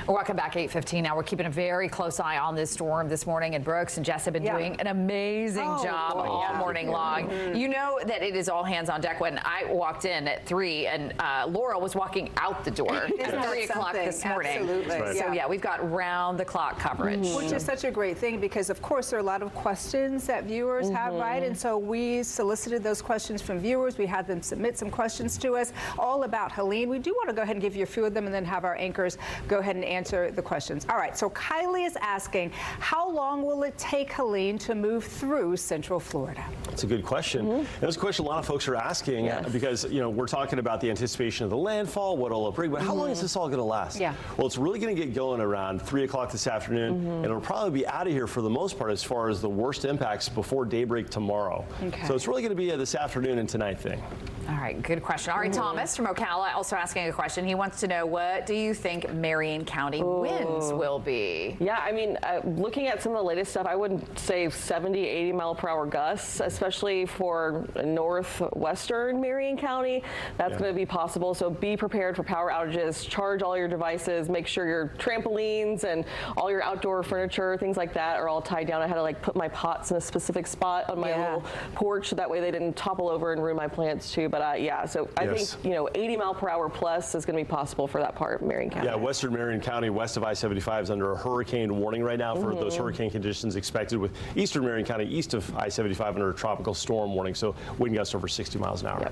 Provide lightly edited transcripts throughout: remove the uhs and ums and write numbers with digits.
Welcome back, 8:15 now. We're keeping a very close eye on this storm this morning, and Brooks and Jess have been doing an amazing job all morning long. You know that it is all hands on deck. When I walked in at 3 and Laura was walking out the door at 3 o'clock this morning. Absolutely. Right. So yeah, we've got round the clock coverage. Which is such a great thing because of course there are a lot of questions that viewers have, right? And so we solicited those questions from viewers. We had them submit some questions to us all about Helene. We do want to go ahead and give you a few of them and then have our anchors go ahead and answer the questions. All right, so Kylie is asking, how long will it take Helene to move through Central Florida? That's a good question. That's a question a lot of folks are asking because, you know, we're talking about the anticipation of the landfall, what it'll bring, but how long is this all going to last? Well, it's really going to get going around 3 o'clock this afternoon, and it'll probably be out of here for the most part as far as the worst impacts before daybreak tomorrow. So it's really going to be a this afternoon and tonight thing. All right, good question. All right, Thomas from Ocala also asking a question. He wants to know, what do you think Marion County winds will be? Yeah, I mean, looking at some of the latest stuff, I would say 70, 80 mile per hour gusts, especially for northwestern Marion County. That's going to be possible. So be prepared for power outages, charge all your devices, make sure your trampolines and all your outdoor furniture, things like that are all tied down. I had to like put my pots in a specific spot on my little porch so that way they didn't topple over and ruin my plants too. But yeah, so I think, you know, 80 mile per hour plus is going to be possible for that part of Marion County. Yeah, western Marion County, west of I-75 is under a hurricane warning right now for those hurricane conditions expected, with eastern Marion County, east of I-75 under a tropical storm warning, so wind gusts over 60 miles an hour.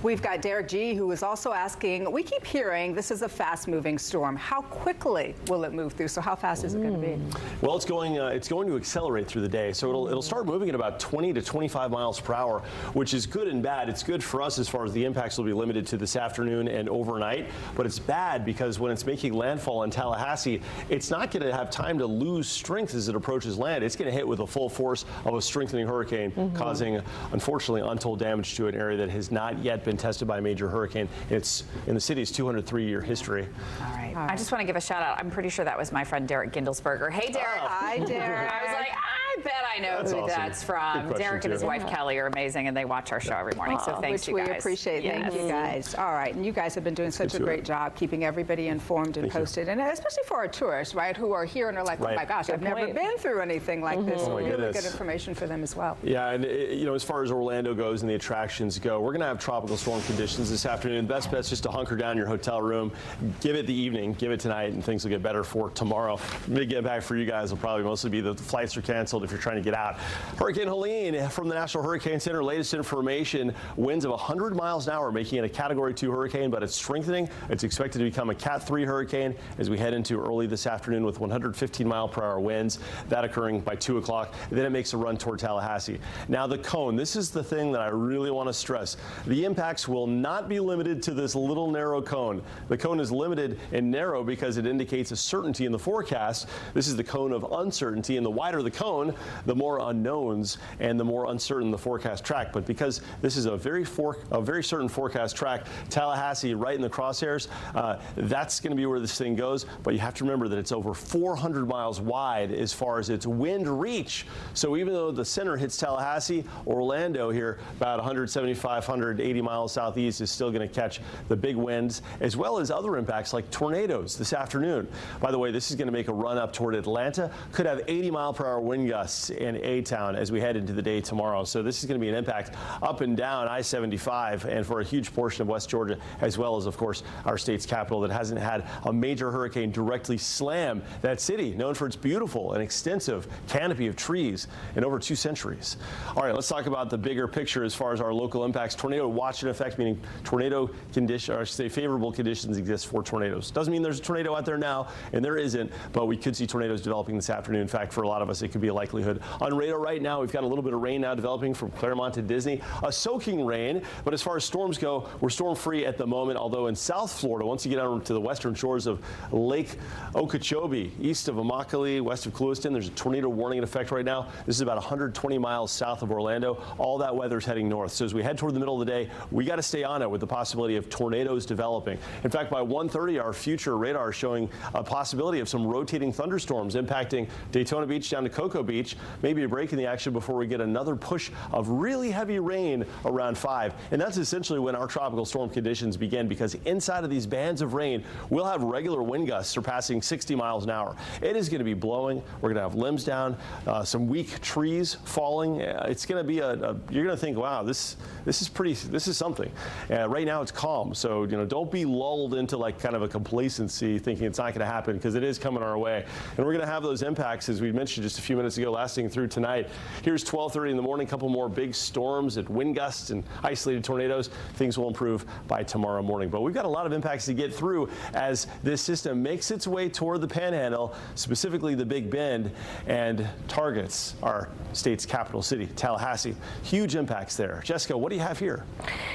We've got Derek G, who is also asking, we keep hearing this is a fast-moving storm. How quickly will it move through? So how fast is it going to be? Well, it's going to accelerate through the day, so it'll start moving at about 20 to 25 miles per hour, which is good and bad. It's good for us as far as the impacts will be limited to this afternoon and overnight, but it's bad because when it's making landfall in Tallahassee, it's not going to have time to lose strength as it approaches land. It's going to hit with the full force of a strengthening hurricane, causing, unfortunately, untold damage to an area that has not yet been tested by a major hurricane. It's in the city's 203-year history. All right. I just want to give a shout out. I'm pretty sure that was my friend Derek Gindelsberger. Hey, Derek. Hi, Derek. I was like, I bet I know who that's from. Derek and his wife Kelly are amazing, and they watch our show every morning. So thanks, you guys. Which we appreciate. Thank you guys. All right, and you guys have been doing such a great job keeping everybody informed and posted, and especially for our tourists, right, who are here and are like, oh my gosh, I've never been through anything like this. So really good information for them as well. Yeah, and you know, as far as Orlando goes and the attractions go, we're going to have tropical storm conditions this afternoon. Best bet's just to hunker down in your hotel room, give it the evening, give it tonight, and things will get better for tomorrow. Big impact for you guys will probably mostly be the flights are canceled if you're trying to get out. Hurricane Helene from the National Hurricane Center, latest information, winds of 100 miles an hour, making it a Category 2 hurricane, but it's strengthening. It's expected to become a Cat 3 hurricane as we head into early this afternoon with 115 mile per hour winds, that occurring by 2 o'clock. Then it makes a run toward Tallahassee. Now the cone, this is the thing that I really want to stress. The impacts will not be limited to this little narrow cone. The cone is limited and narrow because it indicates a certainty in the forecast. This is the cone of uncertainty, and the wider the cone, the more unknowns and the more uncertain the forecast track. But because this is a very certain forecast track, Tallahassee right in the crosshairs, that's going to be where this thing goes. But you have to remember that it's over 400 miles wide as far as its wind reach. So even though the center hits Tallahassee, Orlando here about 175, 180 miles southeast is still going to catch the big winds, as well as other impacts like tornadoes this afternoon. By the way, this is going to make a run up toward Atlanta. Could have 80 mile per hour wind gusts in A-Town as we head into the day tomorrow. So this is going to be an impact up and down I-75 and for a huge portion of West Georgia, as well as, of course, our state's capital that hasn't had a major hurricane directly slam that city, known for its beautiful and extensive canopy of trees in over 2 centuries. All right, let's talk about the bigger picture as far as our local impacts. Tornado watch in effect, meaning tornado condition, or I should say favorable conditions exist for tornadoes. Doesn't mean there's a tornado out there now, and there isn't, but we could see tornadoes developing this afternoon. In fact, for a lot of us, it could be a likelihood. On radar right now, we've got a little bit of rain now developing from Claremont to Disney. A soaking rain, but as far as storms go, we're storm-free at the moment, although in South Florida, once you get out to the western shores of Lake Okeechobee, east of Immokalee, west of Clewiston, there's a tornado warning in effect right now. This is about 120 miles south of Orlando. All that weather's heading north. So as we head toward the middle of the day, we got to stay on it with the possibility of tornadoes developing. In fact, by 1:30, our future radar is showing a possibility of some rotating thunderstorms impacting Daytona Beach down to Cocoa Beach. Beach. Maybe a break in the action before we get another push of really heavy rain around 5. And that's essentially when our tropical storm conditions begin, because inside of these bands of rain, we'll have regular wind gusts surpassing 60 miles an hour. It is going to be blowing. We're going to have limbs down, some weak trees falling. It's going to be you're going to think, wow, this is something. Right now it's calm. So, don't be lulled into like kind of a complacency thinking it's not going to happen, because it is coming our way. And we're going to have those impacts, as we mentioned just a few minutes ago, lasting through tonight. Here's 12:30 in the morning, a couple more big storms and wind gusts and isolated tornadoes. Things will improve by tomorrow morning. But we've got a lot of impacts to get through as this system makes its way toward the Panhandle, specifically the Big Bend, and targets our state's capital city, Tallahassee. Huge impacts there. Jessica, what do you have here?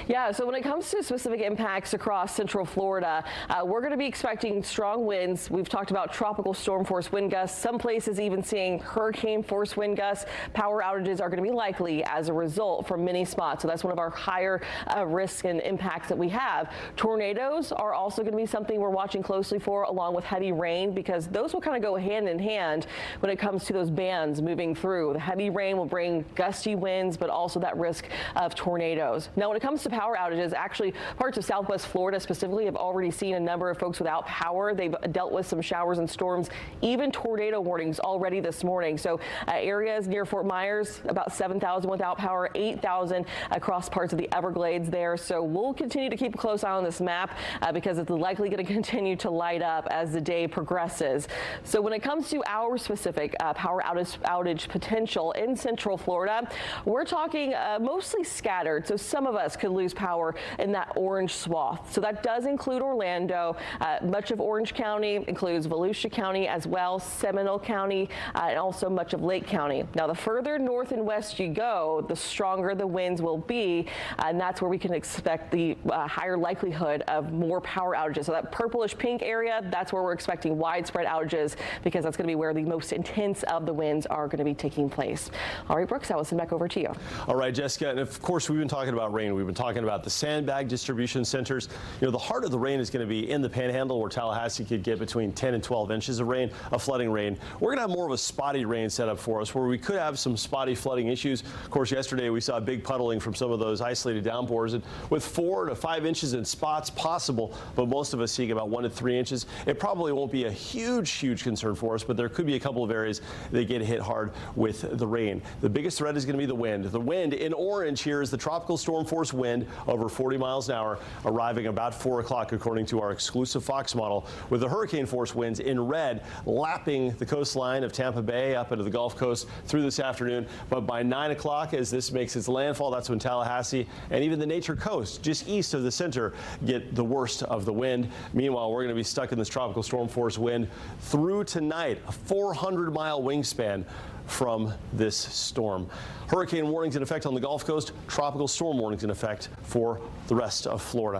Yeah, so when it comes to specific impacts across central Florida, we're going to be expecting strong winds. We've talked about tropical storm force wind gusts, some places even seeing hurricane force wind gusts. Power outages are going to be likely as a result from many spots. So that's one of our higher risk and impacts that we have. Tornadoes are also going to be something we're watching closely for, along with heavy rain, because those will kind of go hand in hand when it comes to those bands moving through. The heavy rain will bring gusty winds, but also that risk of tornadoes. Now, when it comes to power outages, actually parts of Southwest Florida specifically have already seen a number of folks without power. They've dealt with some showers and storms, even tornado warnings already this morning. So areas near Fort Myers, about 7,000 without power, 8,000 across parts of the Everglades there. So we'll continue to keep a close eye on this map because it's likely going to continue to light up as the day progresses. So when it comes to our specific power outage potential in central Florida, we're talking mostly scattered. So some of us could lose power in that orange swath. So that does include Orlando. Much of Orange County includes Volusia County as well, Seminole County, and also much of Lake County. Now, the further north and west you go, the stronger the winds will be, and that's where we can expect the higher likelihood of more power outages. So that purplish pink area, that's where we're expecting widespread outages, because that's going to be where the most intense of the winds are going to be taking place. All right, Brooks, I will send back over to you. All right, Jessica, and of course we've been talking about rain. We've been talking about the sandbag distribution centers. The heart of the rain is going to be in the Panhandle, where Tallahassee could get between 10 and 12 inches of rain, of flooding rain. We're going to have more of a spotty rain set up for us, where we could have some spotty flooding issues. Of course, yesterday we saw big puddling from some of those isolated downpours, and with 4 to 5 inches in spots possible, but most of us seeing about 1 to 3 inches. It probably won't be a huge concern for us, but there could be a couple of areas that get hit hard with the rain. The biggest threat is going to be the wind. The wind in orange here is the tropical storm force wind over 40 miles an hour, arriving about 4 o'clock according to our exclusive Fox model, with the hurricane force winds in red lapping the coastline of Tampa Bay up into the Gulf Coast through this afternoon. But by 9 o'clock, as this makes its landfall, that's when Tallahassee and even the Nature Coast just east of the center get the worst of the wind. Meanwhile, we're going to be stuck in this tropical storm force wind through tonight, a 400-mile wingspan from this storm. Hurricane warnings in effect on the Gulf Coast, tropical storm warnings in effect for the rest of Florida.